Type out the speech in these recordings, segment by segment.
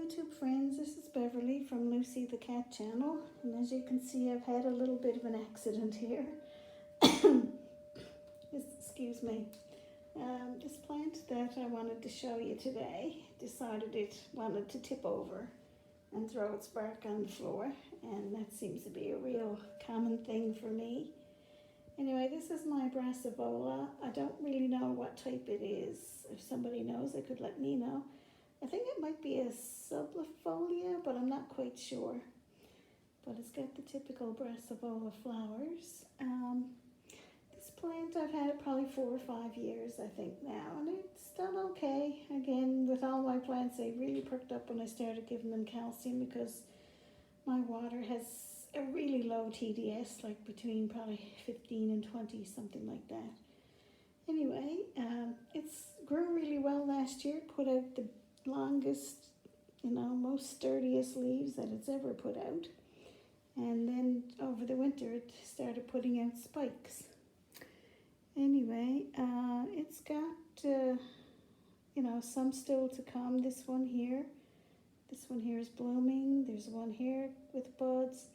YouTube friends, this is Beverly from Lucy the Cat channel, and as you can see I've had a little bit of an accident here. Excuse me. This plant that I wanted to show you today decided it wanted to tip over and throw its bark on the floor, and that seems to be a real common thing for me. Anyway, this is my Brassavola. I don't really know what type it is. If somebody knows, they could let me know. I think it might be a sublifolia, but I'm not quite sure. But it's got the typical Brassavola flowers. This plant, I've had it probably 4 or 5 years, I think now, and it's done okay. Again, with all my plants, they really perked up when I started giving them calcium, because my water has a really low TDS, like between probably 15 and 20, something like that. Anyway, it's grew really well last year, put out the longest, most sturdiest leaves that it's ever put out. And then over the winter it started putting out spikes. Anyway, it's got, some still to come. This one here is blooming. There's one here with buds.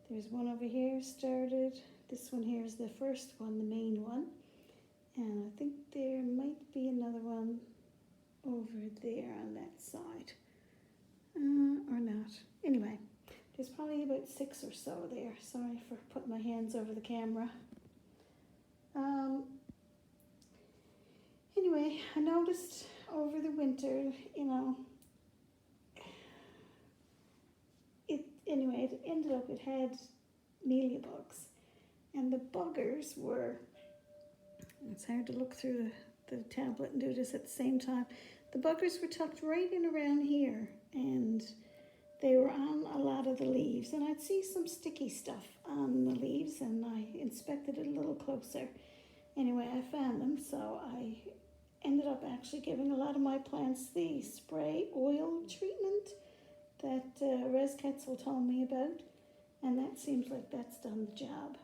There's one over here started. This one here is the first one, the main one. And I think there might be another one over there on that side. Or not. Anyway, there's probably about 6 or so there. Sorry for putting my hands over the camera. Anyway, I noticed over the winter, it ended up, it had mealybugs, and the buggers were, it's hard to look through the tablet and do this at the same time. The buggers were tucked right in around here, and they were on a lot of the leaves, and I'd see some sticky stuff on the leaves, and I inspected it a little closer. Anyway, I found them, so I ended up actually giving a lot of my plants the spray oil treatment that Res Quetzal told me about, and that seems like that's done the job.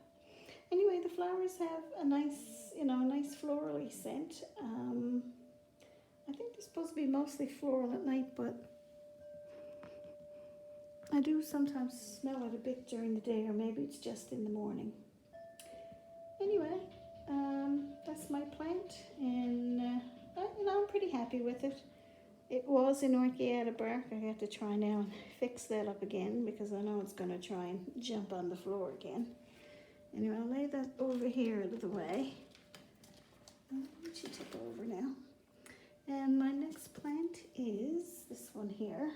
Anyway, the flowers have a nice, nice florally scent. I think they're supposed to be mostly floral at night, but I do sometimes smell it a bit during the day, or maybe it's just in the morning. Anyway, that's my plant, and I'm pretty happy with it. It was in orchids bark. I have to try now and fix that up again, because I know it's going to try and jump on the floor again. Anyway, I'll lay that over here out of the way. Let you tip over now. And my next plant is this one here.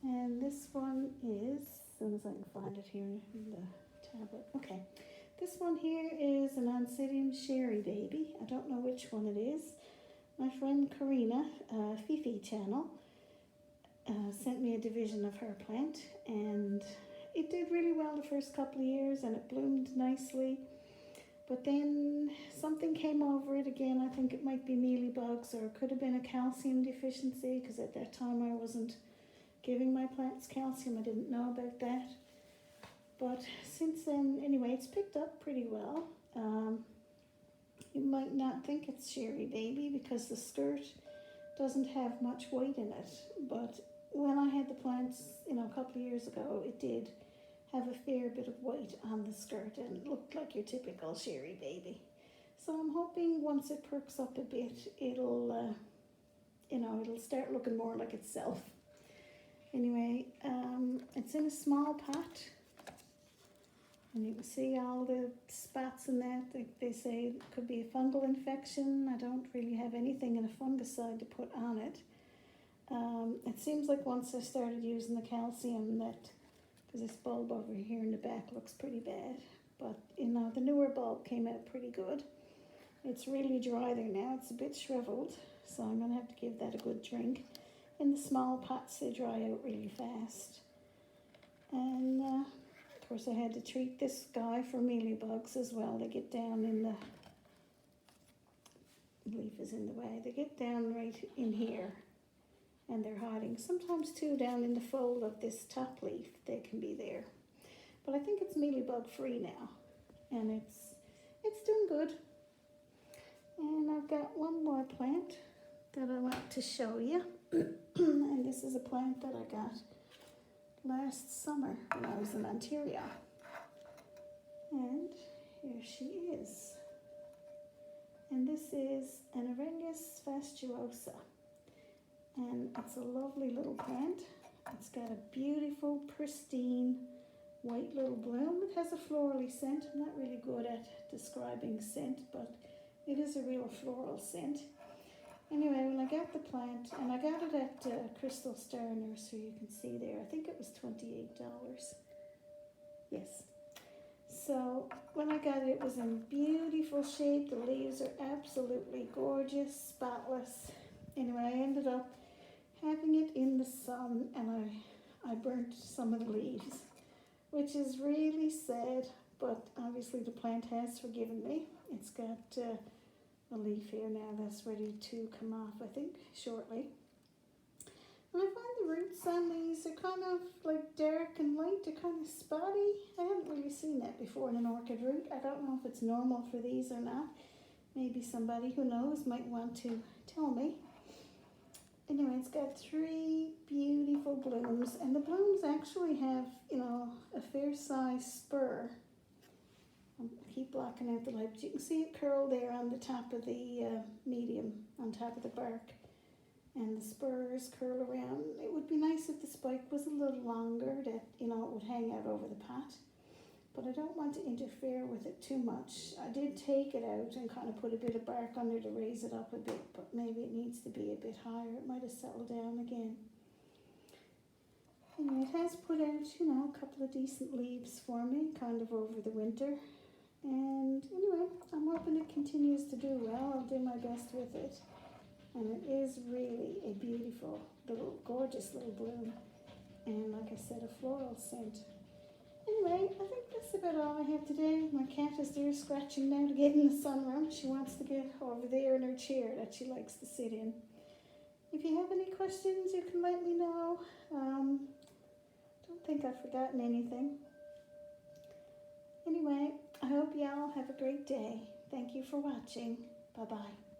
And this one is, as soon as I can find it here in the tablet. Okay. This one here is an Oncidium Sharry baby. I don't know which one it is. My friend Corina, Fifi channel, sent me a division of her plant, and it did really well the first couple of years, and it bloomed nicely. But then something came over it again. I think it might be mealybugs, or it could have been a calcium deficiency, because at that time I wasn't giving my plants calcium. I didn't know about that. But since then, anyway, it's picked up pretty well. You might not think it's Sharry baby, because the skirt doesn't have much white in it. But when I had the plants, a couple of years ago, it did have a fair bit of white on the skirt, and it looked like your typical Sharry baby. So I'm hoping once it perks up a bit, it'll start looking more like itself. Anyway, it's in a small pot, and you can see all the spots in that. They say it could be a fungal infection. I don't really have anything in a fungicide to put on it. It seems like once I started using the calcium, that, because this bulb over here in the back looks pretty bad, but the newer bulb came out pretty good. It's really dry there now. It's a bit shriveled, so I'm going to have to give that a good drink. In the small pots, they dry out really fast. And of course I had to treat this guy for mealybugs as well. They get down in the leaf is in the way. They get down right in here, and they're hiding. Sometimes too down in the fold of this top leaf they can be there. But I think it's mealybug free now, and it's doing good. And I've got one more plant that I want to show you. And this is a plant that I got last summer when I was in Ontario. And here she is. And this is an Aerangis fastuosa. And it's a lovely little plant. It's got a beautiful, pristine, white little bloom. It has a florally scent. I'm not really good at describing scent, but it is a real floral scent. Anyway, when I got the plant, and I got it at Crystal Star Nursery, you can see there, I think it was $28. Yes. So when I got it, it was in beautiful shape. The leaves are absolutely gorgeous, spotless. Anyway, I ended up having it in the sun, and I burnt some of the leaves, which is really sad, but obviously the plant has forgiven me. It's got a leaf here now that's ready to come off, I think, shortly. And I find the roots on these are kind of like dark and light. They're kind of spotty. I haven't really seen that before in an orchid root. I don't know if it's normal for these or not. Maybe somebody who knows might want to tell me. Anyway, it's got 3 beautiful blooms, and the blooms actually have, you know, a fair size spur. I keep blocking out the light, but you can see it curl there on the top of the medium, on top of the bark. And the spurs curl around. It would be nice if the spike was a little longer, that, you know, it would hang out over the pot. But I don't want to interfere with it too much. I did take it out and kind of put a bit of bark under to raise it up a bit, but maybe it needs to be a bit higher. It might have settled down again. Anyway, it has put out, you know, a couple of decent leaves for me, kind of over the winter. And anyway, I'm hoping it continues to do well. I'll do my best with it. And it is really a beautiful, little, gorgeous little bloom. And like I said, a floral scent. Anyway, I think that's about all I have today. My cat is there scratching now to get in the sunroom. She wants to get over there in her chair that she likes to sit in. If you have any questions, you can let me know. Don't think I've forgotten anything. Anyway, I hope y'all have a great day. Thank you for watching. Bye-bye.